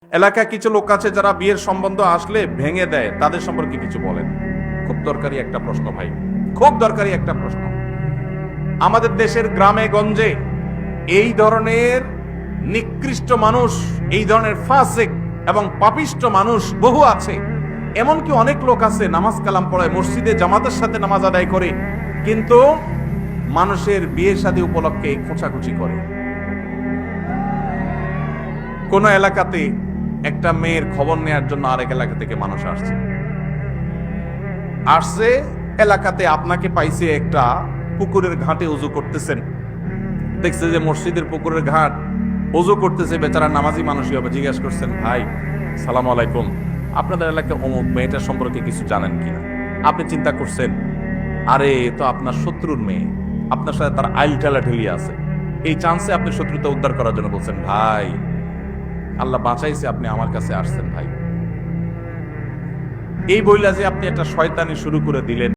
এলাকায় কিছু লোক আছে যারা বিয়ের সম্বন্ধ আসলে ভেঙে দেয়, তাদের সম্পর্কে কিছু বলেন। খুব দরকারি একটা প্রশ্ন ভাই, খুব দরকারি একটা প্রশ্ন। আমাদের দেশের গ্রামে গঞ্জে এই ধরনের নিকৃষ্ট মানুষ, এই ধরনের ফাসিক এবং পাপিষ্ট মানুষ বহু আছে। এমনকি অনেক লোক আছে নামাজ কালাম পড়ায়, মসজিদে জামাতের সাথে নামাজ আদায় করে, কিন্তু মানুষের বিয়ে শাদী উপলক্ষে খোঁচাখুচি করে। কোন এলাকাতে একটা মেয়ের খবর নেয়ার জন্য আরেক এলাকা থেকে মানুষ আসছে এলাকাতে আপনাকে পাইছে একটা পুকুরের ঘাটে উজু করতেছেন, দেখছে যে মসজিদের পুকুরের ঘাট উজু করতেছে, বেচারা নামাজি মানুষই হবে। জিজ্ঞাসা করছেন, ভাই সালাম আলাইকুম, আপনাদের এলাকায় অমুক মেয়েটার সম্পর্কে কিছু জানেন কিনা? আপনি চিন্তা করছেন, আরে তো আপনার শত্রুর মেয়ে, আপনার সাথে তার আইল ঠেলা ঠেলি আছে। এই চান্সে আপনি শত্রুতা উদ্ধার করার জন্য বলছেন, ভাই আল্লাহ বাঁচাইছে, আপনি আমার কাছে আসছেন ভাই। এই বইলা যে আপনি একটা শয়তানি শুরু করে দিলেন,